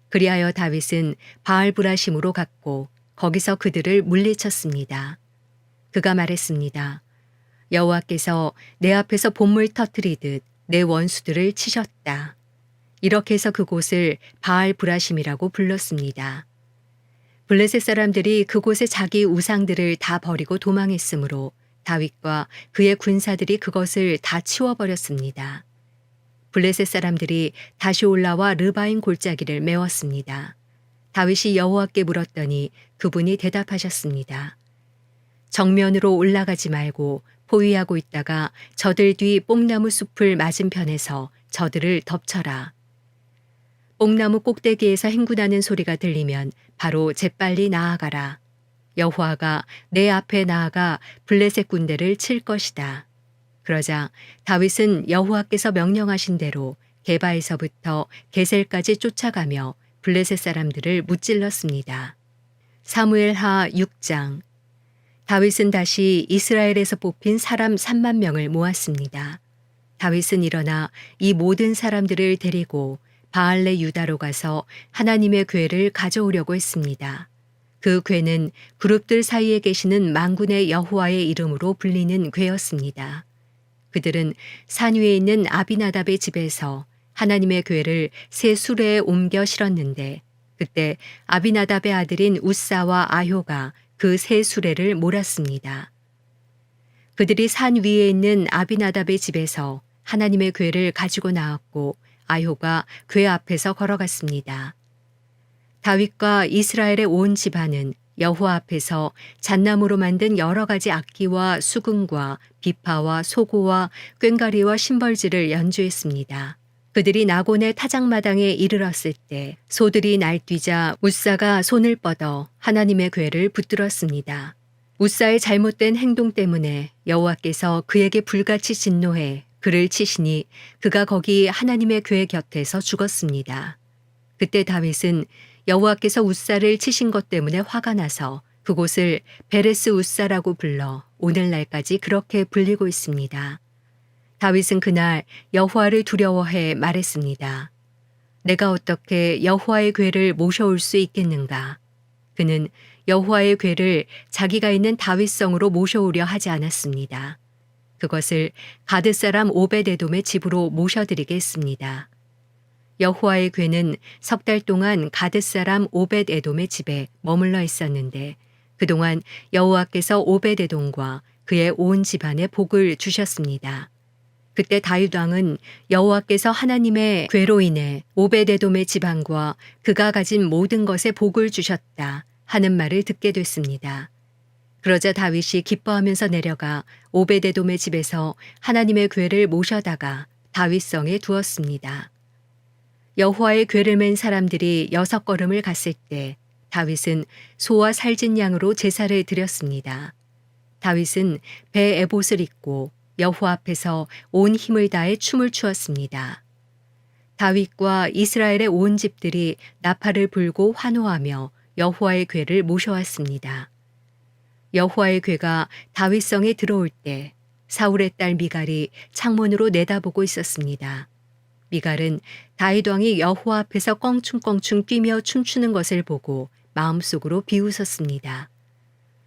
그리하여 다윗은 바알브라심으로 갔고 거기서 그들을 물리쳤습니다. 그가 말했습니다. 여호와께서 내 앞에서 봇물 터뜨리듯 내 원수들을 치셨다. 이렇게 해서 그곳을 바알브라심이라고 불렀습니다. 블레셋 사람들이 그곳에 자기 우상들을 다 버리고 도망했으므로 다윗과 그의 군사들이 그것을 다 치워버렸습니다. 블레셋 사람들이 다시 올라와 르바임 골짜기를 메웠습니다. 다윗이 여호와께 물었더니 그분이 대답하셨습니다. 정면으로 올라가지 말고 포위하고 있다가 저들 뒤 뽕나무 숲을 맞은편에서 저들을 덮쳐라. 뽕나무 꼭대기에서 행군하는 소리가 들리면 바로 재빨리 나아가라. 여호와가 내 앞에 나아가 블레셋 군대를 칠 것이다. 그러자 다윗은 여호와께서 명령하신 대로 게바에서부터 게셀까지 쫓아가며 블레셋 사람들을 무찔렀습니다. 사무엘하 6장. 다윗은 다시 이스라엘에서 뽑힌 사람 3만 명을 모았습니다. 다윗은 일어나 이 모든 사람들을 데리고 바알레 유다로 가서 하나님의 궤를 가져오려고 했습니다. 그 궤는 그룹들 사이에 계시는 만군의 여호와의 이름으로 불리는 궤였습니다. 그들은 산 위에 있는 아비나답의 집에서 하나님의 궤를 새 수레에 옮겨 실었는데 그때 아비나답의 아들인 우사와 아효가 그 새 수레를 몰았습니다. 그들이 산 위에 있는 아비나답의 집에서 하나님의 궤를 가지고 나왔고 아효가 궤 앞에서 걸어갔습니다. 다윗과 이스라엘의 온 집안은 여호와 앞에서 잣나무로 만든 여러 가지 악기와 수금과 비파와 소고와 꽹과리와 심벌지를 연주했습니다. 그들이 나곤의 타작마당에 이르렀을 때 소들이 날뛰자 우사가 손을 뻗어 하나님의 궤를 붙들었습니다. 우사의 잘못된 행동 때문에 여호와께서 그에게 불같이 진노해 그를 치시니 그가 거기 하나님의 궤 곁에서 죽었습니다. 그때 다윗은 여호와께서 우사를 치신 것 때문에 화가 나서 그곳을 베레스 우사라고 불러 오늘날까지 그렇게 불리고 있습니다. 다윗은 그날 여호와를 두려워해 말했습니다. 내가 어떻게 여호와의 궤를 모셔올 수 있겠는가? 그는 여호와의 궤를 자기가 있는 다윗성으로 모셔오려 하지 않았습니다. 그것을 가드 사람 오벳에돔의 집으로 모셔드리겠습니다. 여호와의 궤는 석 달 동안 가드 사람 오벳에돔의 집에 머물러 있었는데 그동안 여호와께서 오벳에돔과 그의 온 집안에 복을 주셨습니다. 그때 다윗 왕은 여호와께서 하나님의 궤로 인해 오벳에돔의 집안과 그가 가진 모든 것에 복을 주셨다 하는 말을 듣게 됐습니다. 그러자 다윗이 기뻐하면서 내려가 오벳에돔의 집에서 하나님의 궤를 모셔다가 다윗성에 두었습니다. 여호와의 궤를 맨 사람들이 6걸음을 갔을 때 다윗은 소와 살진 양으로 제사를 드렸습니다. 다윗은 배 에봇을 입고 여호와 앞에서 온 힘을 다해 춤을 추었습니다. 다윗과 이스라엘의 온 집들이 나팔을 불고 환호하며 여호와의 궤를 모셔왔습니다. 여호와의 궤가 다윗성에 들어올 때 사울의 딸 미갈이 창문으로 내다보고 있었습니다. 미갈은 다윗 왕이 여호와 앞에서 껑충껑충 뛰며 춤추는 것을 보고 마음속으로 비웃었습니다.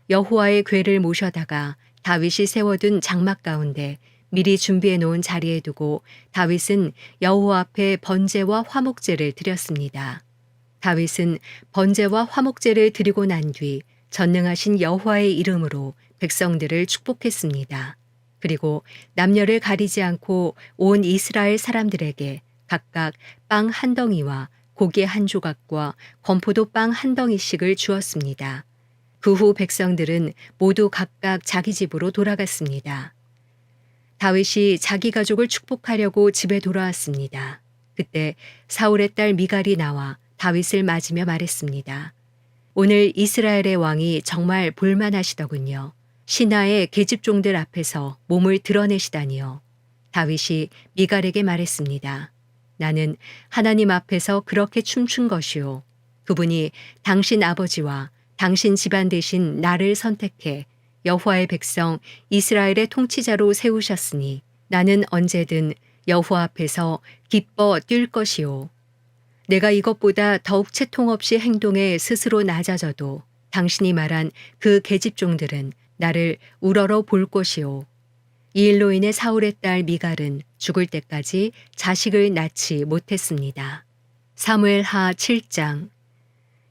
여호와의 궤를 모셔다가 다윗이 세워둔 장막 가운데 미리 준비해 놓은 자리에 두고 다윗은 여호와 앞에 번제와 화목제를 드렸습니다. 다윗은 번제와 화목제를 드리고 난 뒤 전능하신 여호와의 이름으로 백성들을 축복했습니다. 그리고 남녀를 가리지 않고 온 이스라엘 사람들에게 각각 빵 한 덩이와 고기 한 조각과 건포도 빵 한 덩이씩을 주었습니다. 그 후 백성들은 모두 각각 자기 집으로 돌아갔습니다. 다윗이 자기 가족을 축복하려고 집에 돌아왔습니다. 그때 사울의 딸 미갈이 나와 다윗을 맞으며 말했습니다. 오늘 이스라엘의 왕이 정말 볼만하시더군요. 신하의 계집종들 앞에서 몸을 드러내시다니요. 다윗이 미갈에게 말했습니다. 나는 하나님 앞에서 그렇게 춤춘 것이요. 그분이 당신 아버지와 당신 집안 대신 나를 선택해 여호와의 백성 이스라엘의 통치자로 세우셨으니 나는 언제든 여호와 앞에서 기뻐 뛸 것이요. 내가 이것보다 더욱 채통 없이 행동에 스스로 낮아져도 당신이 말한 그 계집종들은 나를 우러러 볼 것이오. 이 일로 인해 사울의 딸 미갈은 죽을 때까지 자식을 낳지 못했습니다. 사무엘하 7장.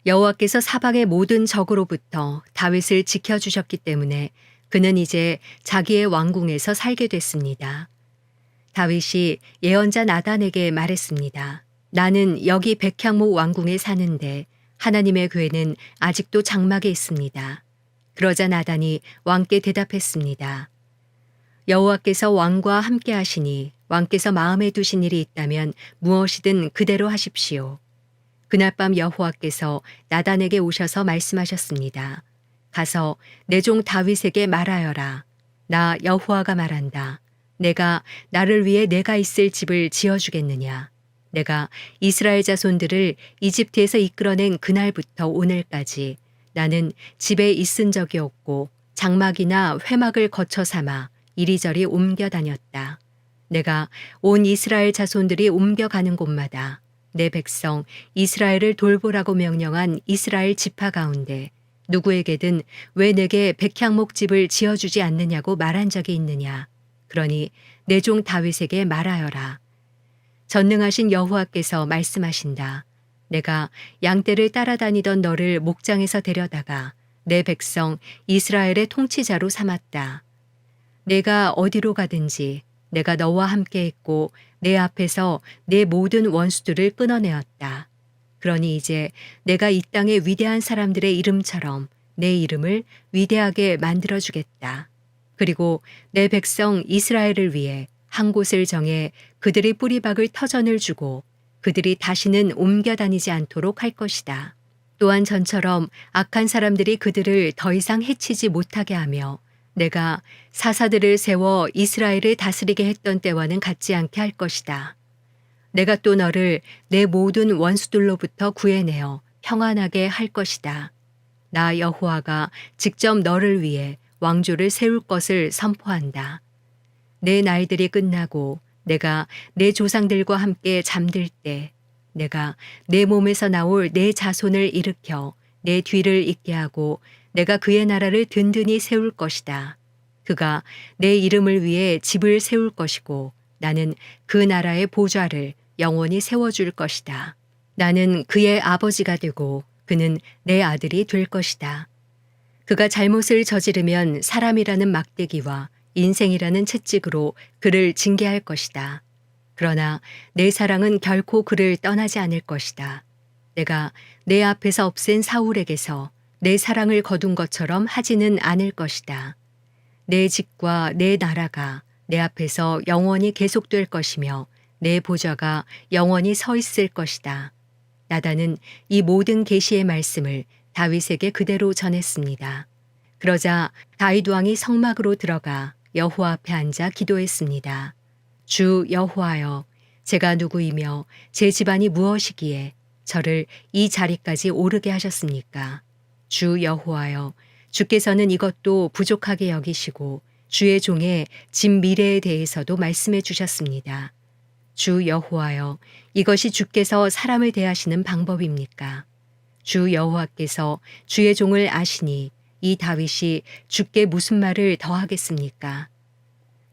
여호와께서 사방의 모든 적으로부터 다윗을 지켜주셨기 때문에 그는 이제 자기의 왕궁에서 살게 됐습니다. 다윗이 예언자 나단에게 말했습니다. 나는 여기 백향목 왕궁에 사는데 하나님의 궤는 아직도 장막에 있습니다. 그러자 나단이 왕께 대답했습니다. 여호와께서 왕과 함께 하시니 왕께서 마음에 두신 일이 있다면 무엇이든 그대로 하십시오. 그날 밤 여호와께서 나단에게 오셔서 말씀하셨습니다. 가서 내 종 다윗에게 말하여라. 나 여호와가 말한다. 내가 나를 위해 내가 있을 집을 지어주겠느냐. 내가 이스라엘 자손들을 이집트에서 이끌어낸 그날부터 오늘까지 나는 집에 있은 적이 없고 장막이나 회막을 거쳐 삼아 이리저리 옮겨 다녔다. 내가 온 이스라엘 자손들이 옮겨가는 곳마다 내 백성 이스라엘을 돌보라고 명령한 이스라엘 지파 가운데 누구에게든 왜 내게 백향목 집을 지어주지 않느냐고 말한 적이 있느냐. 그러니 내 종 다윗에게 말하여라. 전능하신 여호와께서 말씀하신다. 내가 양떼를 따라다니던 너를 목장에서 데려다가 내 백성 이스라엘의 통치자로 삼았다. 내가 어디로 가든지 내가 너와 함께 있고 내 앞에서 내 모든 원수들을 끊어내었다. 그러니 이제 내가 이 땅의 위대한 사람들의 이름처럼 내 이름을 위대하게 만들어주겠다. 그리고 내 백성 이스라엘을 위해 한 곳을 정해 그들의 뿌리박을 터전을 주고 그들이 다시는 옮겨 다니지 않도록 할 것이다. 또한 전처럼 악한 사람들이 그들을 더 이상 해치지 못하게 하며 내가 사사들을 세워 이스라엘을 다스리게 했던 때와는 같지 않게 할 것이다. 내가 또 너를 내 모든 원수들로부터 구해내어 평안하게 할 것이다. 나 여호와가 직접 너를 위해 왕조를 세울 것을 선포한다. 내 날들이 끝나고 내가 내 조상들과 함께 잠들 때 내가 내 몸에서 나올 내 자손을 일으켜 내 뒤를 잇게 하고 내가 그의 나라를 든든히 세울 것이다. 그가 내 이름을 위해 집을 세울 것이고 나는 그 나라의 보좌를 영원히 세워줄 것이다. 나는 그의 아버지가 되고 그는 내 아들이 될 것이다. 그가 잘못을 저지르면 사람이라는 막대기와 인생이라는 채찍으로 그를 징계할 것이다. 그러나 내 사랑은 결코 그를 떠나지 않을 것이다. 내가 내 앞에서 없앤 사울에게서 내 사랑을 거둔 것처럼 하지는 않을 것이다. 내 집과 내 나라가 내 앞에서 영원히 계속될 것이며 내 보좌가 영원히 서 있을 것이다. 나단은 이 모든 계시의 말씀을 다윗에게 그대로 전했습니다. 그러자 다윗 왕이 성막으로 들어가 여호와 앞에 앉아 기도했습니다. 주 여호와여, 제가 누구이며 제 집안이 무엇이기에 저를 이 자리까지 오르게 하셨습니까? 주 여호와여, 주께서는 이것도 부족하게 여기시고 주의 종의 집 미래에 대해서도 말씀해 주셨습니다. 주 여호와여, 이것이 주께서 사람을 대하시는 방법입니까? 주 여호와께서 주의 종을 아시니 이 다윗이 주께 무슨 말을 더하겠습니까?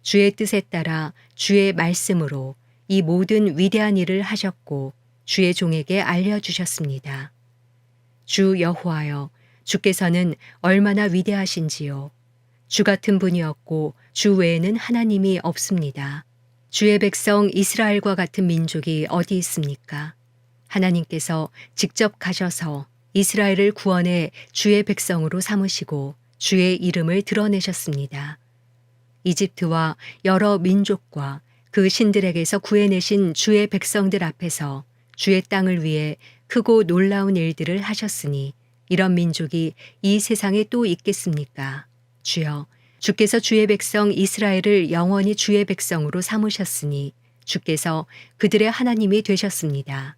주의 뜻에 따라 주의 말씀으로 이 모든 위대한 일을 하셨고 주의 종에게 알려주셨습니다. 주 여호와여, 주께서는 얼마나 위대하신지요. 주 같은 분이 없고 주 외에는 하나님이 없습니다. 주의 백성 이스라엘과 같은 민족이 어디 있습니까? 하나님께서 직접 가셔서 이스라엘을 구원해 주의 백성으로 삼으시고 주의 이름을 드러내셨습니다. 이집트와 여러 민족과 그 신들에게서 구해내신 주의 백성들 앞에서 주의 땅을 위해 크고 놀라운 일들을 하셨으니 이런 민족이 이 세상에 또 있겠습니까? 주여, 주께서 주의 백성 이스라엘을 영원히 주의 백성으로 삼으셨으니 주께서 그들의 하나님이 되셨습니다.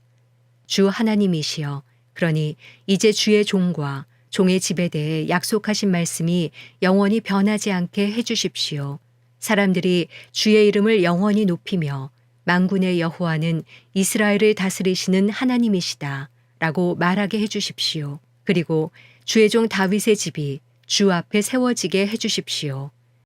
주 하나님이시여, 그러니 이제 주의 종과 종의 집에 대해 약속하신 말씀이 영원히 변하지 않게 해주십시오. 사람들이 주의 이름을 영원히 높이며 만군의 여호와는 이스라엘을 다스리시는 하나님이시다 라고 말하게 해주십시오. 그리고 주의 종 다윗의 집이 주 앞에 세워지게 해주십시오.